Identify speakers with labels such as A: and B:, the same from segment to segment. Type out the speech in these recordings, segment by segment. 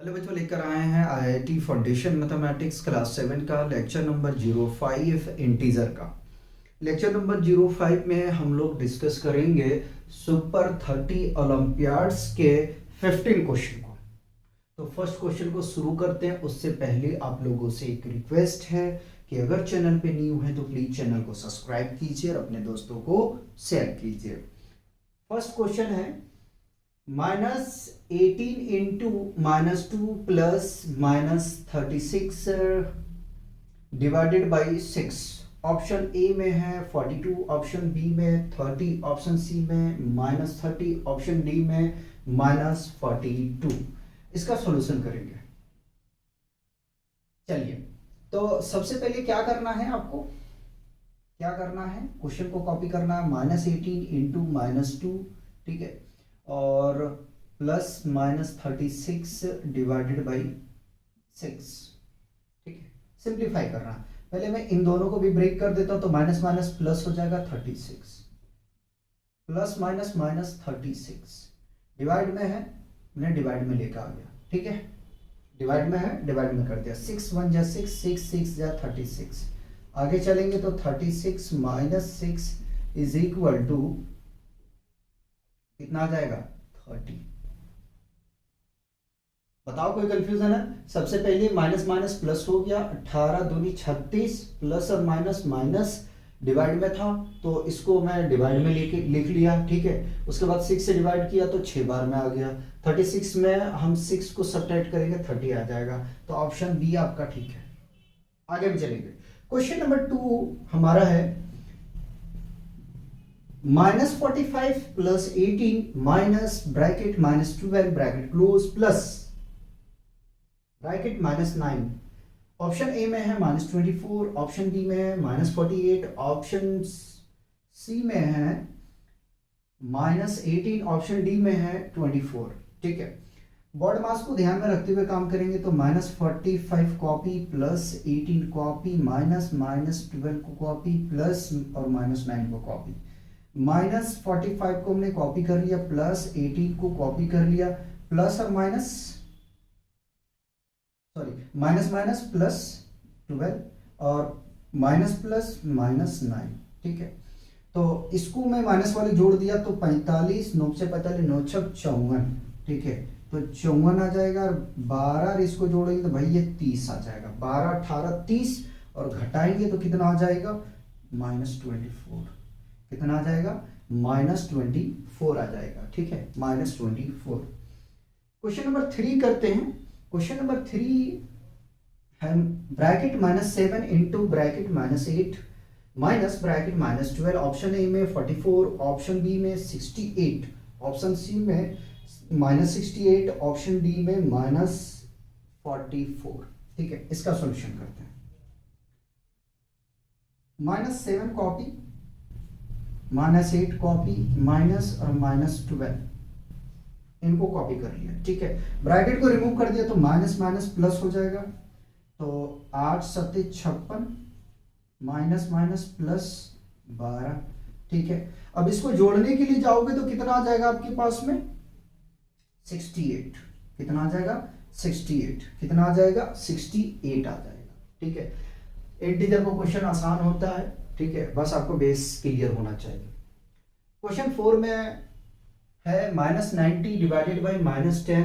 A: Hello बच्चों, लेकर आए हैं आईआईटी फाउंडेशन मैथमेटिक्स क्लास 7 का लेक्चर नंबर 05 इंटीजर का। लेक्चर नंबर 05 में हम लोग डिस्कस करेंगे सुपर 30 ओलंपियाड्स के 15 क्वेश्चन को। तो फर्स्ट क्वेश्चन को शुरू करते हैं। उससे पहले आप लोगों से एक रिक्वेस्ट है कि अगर चैनल पे न्यू है तो प्लीज चैनल को सब्सक्राइब कीजिए और अपने दोस्तों को शेयर कीजिए। फर्स्ट क्वेश्चन है -18 into -2 plus -36 divided by 6। Option A में है 42, ऑप्शन बी में 30, ऑप्शन सी में -30, ऑप्शन डी में -42। इसका सॉल्यूशन करेंगे। चलिए, तो सबसे पहले क्या करना है आपको, क्या करना है, क्वेश्चन को कॉपी करना है। -18 इंटू -2, ठीक है, और प्लस -36 डिवाइडेड बाई 6, ठीक है। सिंप्लीफाई करना है। पहले मैं इन दोनों को भी ब्रेक कर देता हूं, तो माइनस माइनस प्लस हो जाएगा 36, प्लस माइनस माइनस 36। डिवाइड में है, मैंने डिवाइड में लेकर आ गया, ठीक है। डिवाइड में है, डिवाइड में कर दिया। 6 1 जा 6, 6 6 जा 36। आगे चलेंगे तो 36 माइनस 6 इज इक्वल टू कितना आ जाएगा, 30। बताओ कोई कंफ्यूजन है? सबसे पहले माइनस माइनस प्लस हो गया, 18 दूनी 36, प्लस और माइनस माइनस डिवाइड में था तो इसको मैं डिवाइड में लेके लिख लिया, ठीक है। उसके बाद 6 से डिवाइड किया तो 6 बार में आ गया। 36 में हम 6 को सब्ट्रैक्ट करेंगे, 30 आ जाएगा। तो ऑप्शन बी आपका ठीक है। आगे भी चलेंगे। क्वेश्चन नंबर 2 हमारा है -45 plus 18 minus bracket -12 bracket close plus bracket -9। Option A में है -24, ऑप्शन बी में है -48, ऑप्शन सी में है -18, ऑप्शन डी में है 24, ठीक है। बॉड मास को ध्यान में रखते हुए काम करेंगे तो -45 कॉपी, प्लस 18 कॉपी, -12 को कॉपी, प्लस और -9 को कॉपी। -45 को हमने कॉपी कर लिया, प्लस 18 को कॉपी कर लिया, प्लस और माइनस माइनस माइनस प्लस 12 और माइनस प्लस -9, ठीक है। तो इसको मैं माइनस वाले जोड़ दिया तो 45, 9 से 45, 9 छक 54, ठीक है। तो 54 आ जाएगा और 12 इसको जोड़ेंगे तो भाई ये 30 आ जाएगा। 12 18 30 और घटाएंगे तो कितना आ जाएगा, -24। कितना आ जाएगा, -24 आ जाएगा, ठीक है, -24। क्वेश्चन नंबर 3 करते हैं। क्वेश्चन नंबर 3 है bracket -7 into bracket -8 minus bracket -12। Option A में 44, ऑप्शन बी में 68, ऑप्शन सी में -68, ऑप्शन डी में -44, ठीक है। इसका सॉल्यूशन करते हैं। -7 कॉपी, -8 कॉपी, माइनस और -12 इनको कॉपी कर लिया, ठीक है। ब्रैकेट को रिमूव कर दिया तो माइनस माइनस प्लस हो जाएगा। तो 8 7 56, माइनस माइनस प्लस 12, ठीक है। अब इसको जोड़ने के लिए जाओगे तो कितना आ जाएगा आपके पास में, 68। कितना आ जाएगा, 68। कितना आ जाएगा, 68 आ जाएगा, ठीक है। इंटीजर को क्वेश्चन आसान होता है, ठीक है, बस आपको बेस क्लियर होना चाहिए। क्वेश्चन 4 में है -90 divided by -10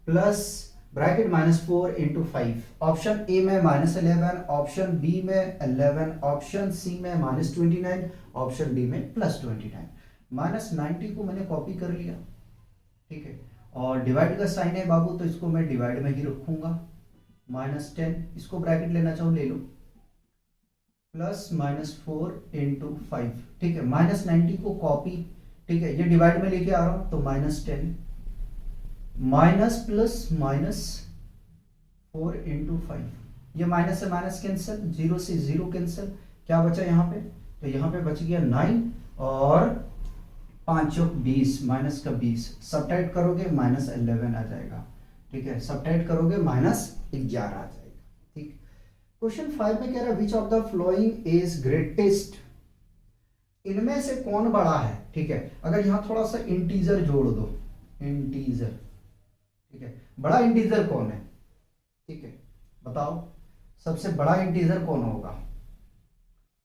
A: plus bracket -4 into 5। Option A में -11, ऑप्शन बी में 11, ऑप्शन सी में -29, ऑप्शन डी में +29। -90 को मैंने कॉपी कर लिया, ठीक है, और डिवाइड का साइन है बाबू तो इसको मैं डिवाइड में ही रखूंगा। -10 इसको ब्रैकेट लेना चाहो ले लो, प्लस -4 इंटू 5, ठीक है। -90 को कॉपी, ठीक है, ये डिवाइड में लेके आ रहा हूं तो -10 माइनस प्लस -4 इंटू 5। ये माइनस से माइनस कैंसिल, 0 से 0 कैंसिल, क्या बचा यहाँ पे, तो यहाँ पे बच गया 9 और 5 और 20, माइनस का 20 सब्ट्रैक्ट करोगे -11 आ जाएगा, ठीक है। सब्ट्रैक्ट करोगे -11 आ जाएगा, ठीक। क्वेश्चन 5 में कह रहा है which of the following is greatest, इनमें से कौन बड़ा है, ठीक है। अगर यहां थोड़ा सा इंटीजर जोड़ दो, इंटीजर, ठीक है, बड़ा इंटीजर कौन है, ठीक है बताओ, सबसे बड़ा इंटीजर कौन होगा,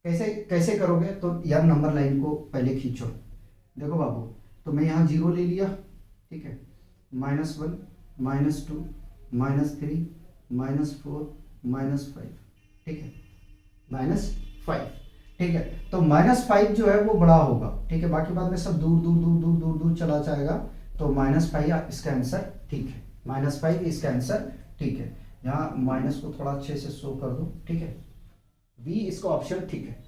A: कैसे कैसे करोगे, तो यार नंबर लाइन को पहले खींचो, देखो बाबू, तो मैं यहाँ 0 ले लिया, ठीक है, -1 -2 -3 -4 -5, ठीक है, -5, ठीक है, तो -5 जो है वो बड़ा होगा, ठीक है, बाकी बाद में सब दूर दूर दूर दूर दूर दूर चला जाएगा, तो -5 इसका आंसर ठीक है, -5 इसका आंसर ठीक है, यहाँ माइनस को थोड़ा अच्छे से शो कर दो, ठीक है, बी इसका ऑप्शन ठीक है।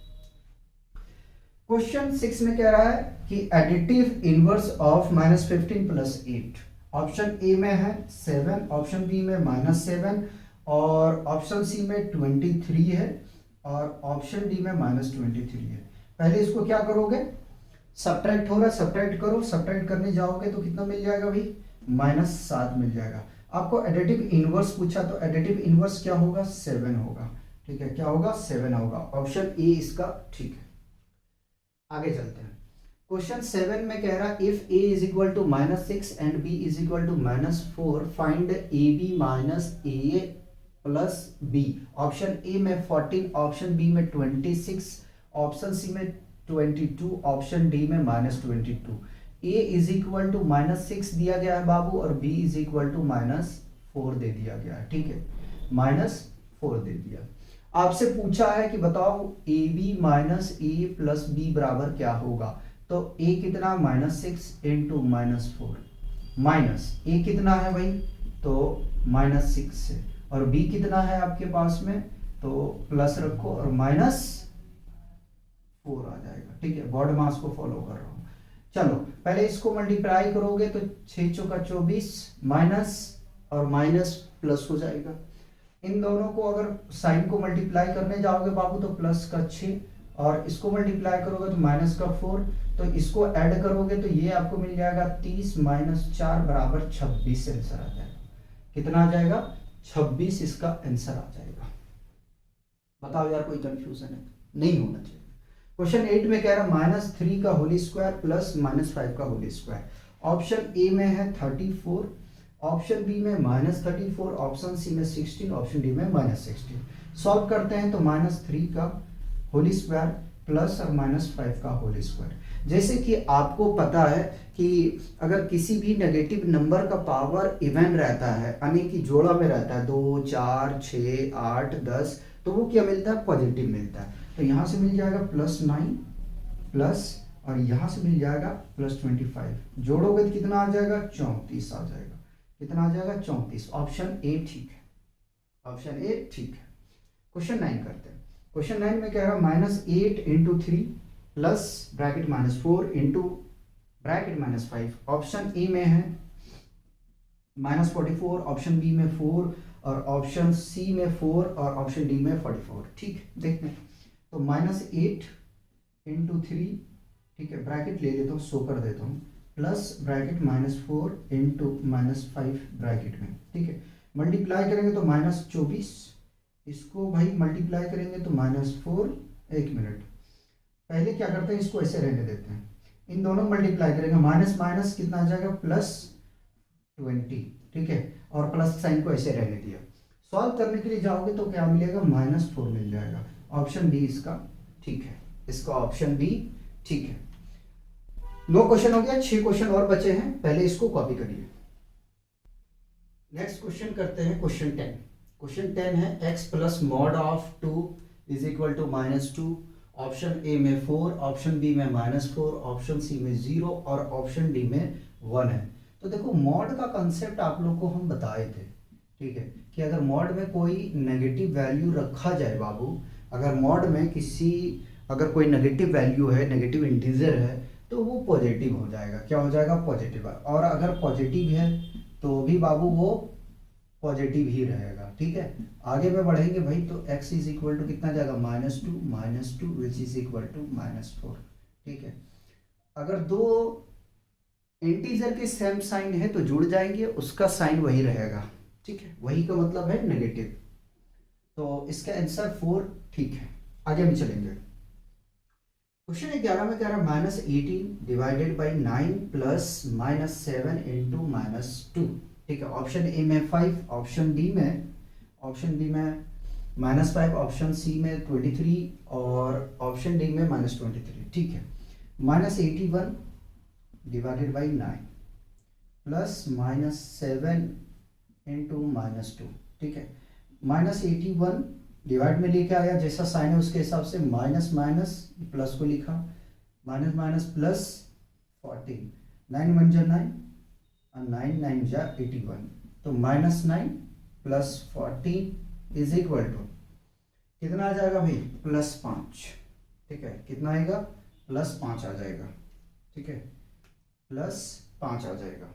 A: क्वेश्चन 6 में कह रहा है कि additive inverse of -15 + 8, option A में है 7, ऑप्शन बी में -7 और ऑप्शन सी में 23 है और ऑप्शन डी में -23 है। पहले इसको क्या करोगे, सब्ट्रैक्ट हो रहा है, सब्ट्रैक्ट करो, सब्ट्रैक्ट करने जाओगे तो कितना मिल जाएगा भाई, -7 मिल जाएगा। आपको एडिटिव इनवर्स पूछा तो एडिटिव इनवर्स क्या होगा, 7 होगा, ठीक है, क्या होगा, 7 होगा, ऑप्शन ए इसका ठीक है। आगे चलते हैं, क्वेश्चन 7 में कह रहा है if a is equal to -6 and b is equal to -4 find ab minus a plus b। Option A में 14, ऑप्शन बी में 26, ऑप्शन सी में 22, ऑप्शन डी में -22। a इज इक्वल टू -6 दिया गया है बाबू और b इज इक्वल टू -4 दे दिया गया है, ठीक है, -4 दे दिया। आपसे पूछा है कि बताओ A B minus A plus B बराबर क्या होगा, तो a कितना, -6 इंटू -4, माइनस a कितना है भाई, तो -6 है, और b कितना है आपके पास में, तो प्लस रखो और -4 आ जाएगा, ठीक है, बॉड मास को फॉलो कर रहा हूं। चलो पहले इसको मल्टीप्लाई करोगे तो 6 चौका 24 माइनस और माइनस प्लस हो जाएगा। इन दोनों को अगर साइन को मल्टीप्लाई करने जाओगे बाबू तो प्लस का 6 और इसको मल्टीप्लाई करोगे तो माइनस का 4, तो इसको ऐड करोगे तो ये आपको मिल जाएगा 30 - 4 बराबर 26 आंसर आ जाएगा। कितना आ जाएगा, 26 इसका आंसर आ जाएगा। बताओ यार कोई कंफ्यूजन है, नहीं होना चाहिए। क्वेश्चन 8 में कह रहा है -3 का होल स्क्वायर प्लस -5 का होल स्क्वायर। ऑप्शन ए में है 34, ऑप्शन बी में -34, ऑप्शन सी में 16, ऑप्शन डी में -16। सॉल्व करते हैं तो -3 का होल स्क्वायर प्लस और -5 का होल स्क्वायर। जैसे कि आपको पता है कि अगर किसी भी नेगेटिव नंबर का पावर इवन रहता है यानी कि जोड़ा में रहता है 2 4 6 8 10, तो वो क्या मिलता है, पॉजिटिव मिलता है। तो यहाँ से मिल जाएगा +9 प्लस और यहाँ से मिल जाएगा +25, जोड़ोगे तो कितना आ जाएगा, 34 आ जाएगा। कितना आ जाएगा, 34। ऑप्शन ए ठीक है, ऑप्शन ए ठीक है। क्वेश्चन 9 करते हैं। क्वेश्चन 9 में कह रहा है -8 into 3 plus bracket -4 into bracket -5। Option A में है -44, ऑप्शन बी में 4 और ऑप्शन सी में 4 और ऑप्शन डी में 44। ठीक है, देखते हैं तो -8 इंटू 3, ठीक है, ब्रैकेट ले लेता हूँ, शो कर देता हूँ, प्लस ब्रैकेट -4 इंटू -5 ब्रैकेट में, ठीक है, मल्टीप्लाई करेंगे तो -24, इसको भाई मल्टीप्लाई करेंगे तो -4। एक मिनट, पहले क्या करते हैं, इसको ऐसे रहने देते हैं, इन दोनों मल्टीप्लाई करेंगे, माइनस माइनस कितना आ जाएगा, +20, ठीक है, और प्लस साइन को ऐसे रहने दिया। सॉल्व करने के लिए जाओगे तो क्या मिलेगा, -4 मिल जाएगा। ऑप्शन बी इसका ठीक है, इसका ऑप्शन बी ठीक है। 9 क्वेश्चन हो गया, 6 क्वेश्चन और बचे हैं, पहले इसको कॉपी करिए। नेक्स्ट क्वेश्चन करते हैं क्वेश्चन 10। क्वेश्चन 10 है x plus mod of 2 is equal to -2। Option A में 4, ऑप्शन बी में -4, ऑप्शन सी में 0 और ऑप्शन डी में 1 है। तो देखो मॉड का कंसेप्ट आप लोग को हम बताए थे, ठीक है, कि अगर मॉड में कोई नेगेटिव वैल्यू रखा जाए बाबू, अगर मॉड में अगर कोई नेगेटिव वैल्यू है, नेगेटिव इंटीजर है, तो वो पॉजिटिव हो जाएगा। क्या हो जाएगा, पॉजिटिव। और अगर पॉजिटिव है तो भी बाबू वो पॉजिटिव ही रहेगा, ठीक है। आगे में बढ़ेंगे भाई तो x इज इक्वल टू कितना जाएगा, -2 विच इज इक्वल टू -4, ठीक है। अगर दो इंटीजर के सेम साइन है तो जुड़ जाएंगे, उसका साइन वही रहेगा, ठीक है, वही का मतलब है नेगेटिव। तो इसका आंसर 4 ठीक है। आगे भी चलेंगे। क्वेश्चन 11 में कह रहा है -18 डिवाइडेड बाई 9 प्लस -7 इंटू -2। ठीक है। ऑप्शन ए में 5, ऑप्शन डी में -5, ऑप्शन सी में 23 और ऑप्शन डी में -23। ठीक है। -81 डिवाइडेड बाई 9 प्लस -7 इंटू -2। ठीक है। -81 डिवाइड में लेके आया, जैसा साइन है उसके हिसाब से माइनस माइनस प्लस को लिखा, माइनस माइनस प्लस 14, 9 1 जा 9 और 9 9 जा 81, तो -9 प्लस 14 इज इक्वल टू कितना आ जाएगा भाई, +5। ठीक है। कितना आएगा, +5 आ जाएगा। ठीक है, +5 आ जाएगा।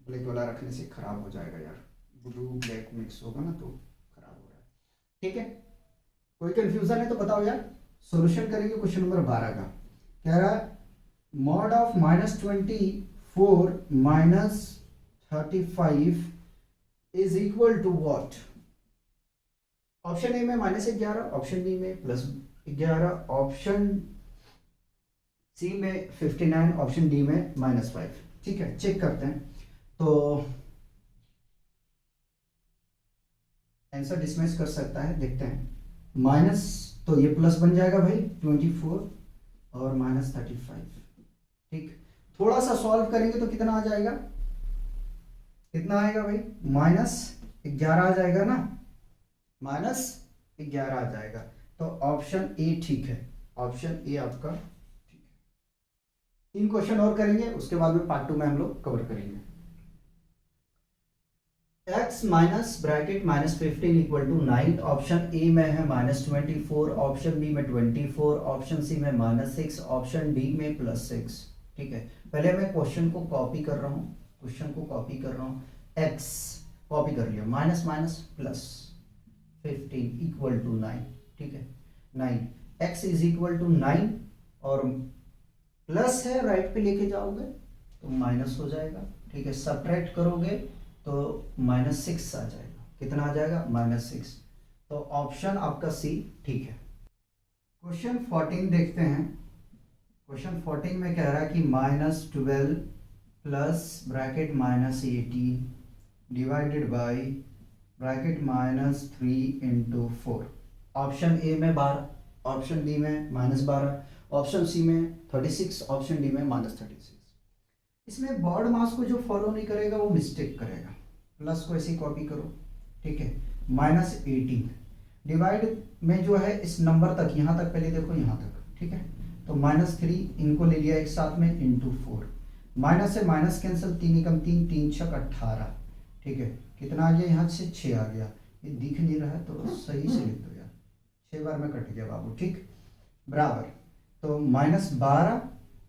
A: ब्लैक वाला रखने से खराब हो जाएगा यार, ब्लू ब्लैक मिक्स होगा ना तो खराब हो रहा है। ठीक है, कोई कंफ्यूजन है तो बताओ यार। सॉल्यूशन करेंगे क्वेश्चन नंबर 12 का। कह रहा है mod of -24 -35 is equal to what. Option A में -11, ऑप्शन बी में +11, ऑप्शन सी में 59, ऑप्शन डी में -5। ठीक है, चेक करते हैं। तो आंसर डिसमिस कर सकता है, देखते हैं। माइनस तो ये प्लस बन जाएगा भाई 24 और -35। ठीक, थोड़ा सा सॉल्व करेंगे तो कितना आ जाएगा, कितना आएगा भाई, -11 आ जाएगा ना, -11 आ जाएगा। तो ऑप्शन ए ठीक है, ऑप्शन ए आपका ठीक है। 3 क्वेश्चन और करेंगे, उसके बाद में पार्ट 2 में हम लोग कवर करेंगे। x minus bracket -15 equal to 9, option A में है -24, ऑप्शन बी में 24, ऑप्शन सी में -6, ऑप्शन डी में +6। ठीक है, पहले मैं क्वेश्चन को कॉपी कर रहा हूँ, x कॉपी कर लिया, minus minus plus 15 equal to 9। ठीक है, 9, x इज इक्वल टू 9 और प्लस है, राइट पे लेके जाओगे तो माइनस हो जाएगा। ठीक है, सब्ट्रैक्ट करोगे तो -6 आ जाएगा। कितना आ जाएगा, -6। तो ऑप्शन आपका सी ठीक है। क्वेश्चन 14 देखते हैं। क्वेश्चन 14 में कह रहा है कि -12 plus bracket -18 divided by bracket -3 into 4। Option A में 12, ऑप्शन डी में -12, ऑप्शन सी में 36, ऑप्शन डी में -36। इसमें बॉड मास को जो फॉलो नहीं करेगा वो मिस्टेक करेगा। प्लस को ऐसे कॉपी करो। ठीक है, -18 डिवाइड में जो है इस नंबर तक, यहाँ तक पहले देखो, यहाँ तक। ठीक है, तो -3 इनको ले लिया एक साथ में इंटू 4, माइनस से माइनस कैंसिल, 3 एकम 3, 3 छक 18। ठीक है, कितना आ गया, यहाँ से 6 आ गया। ये दिख नहीं रहा है तो सही से लिख दो यार, 6 बार में कट गया बाबू। ठीक, बराबर, तो -12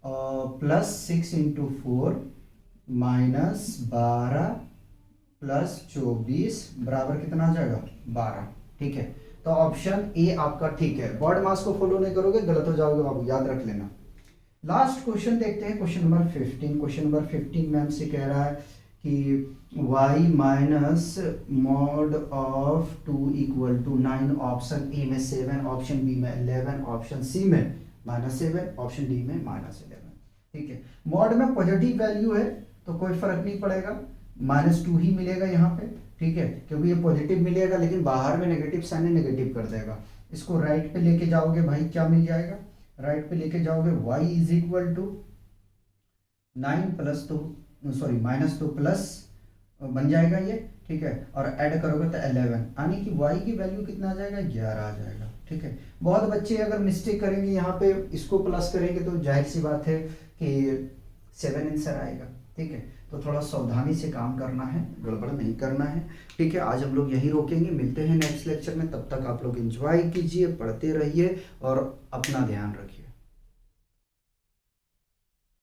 A: +6 इंटू 4 -12 प्लस 24 बराबर कितना आ जाएगा, 12। ठीक है, तो ऑप्शन ए आपका ठीक है। बॉड मास को फॉलो नहीं करोगे गलत हो जाओगे बाबू, याद रख लेना। लास्ट क्वेश्चन देखते हैं, क्वेश्चन नंबर 15। क्वेश्चन नंबर 15 में हमसे कह रहा है कि y minus mod of 2 equal to 9, option A में 7, ऑप्शन बी में 11, ऑप्शन सी में -7, ऑप्शन डी में -11। ठीक है, मॉड में पॉजिटिव वैल्यू है तो कोई फर्क नहीं पड़ेगा, -2 ही मिलेगा यहाँ पे। ठीक है, क्योंकि ये पॉजिटिव मिलेगा लेकिन बाहर में नेगेटिव साइन है, नेगेटिव कर देगा। इसको राइट पे लेके जाओगे भाई, क्या मिल जाएगा, राइट पे लेके जाओगे y is equal to 9 plus 2 sorry -2 plus बन जाएगा ये। ठीक है, और ऐड करोगे तो 11, यानी कि y की वैल्यू कितना आ जाएगा, 11 आ जाएगा। ठीक है, बहुत बच्चे अगर मिस्टेक करेंगे यहाँ पे, इसको प्लस करेंगे तो जाहिर सी बात है कि 7 आंसर आएगा। ठीक है, तो थोड़ा सावधानी से काम करना है, गड़बड़ नहीं करना है। ठीक है, आज हम लोग यहीं रोकेंगे, मिलते हैं नेक्स्ट लेक्चर में। तब तक आप लोग एंजॉय कीजिए, पढ़ते रहिए और अपना ध्यान रखिए।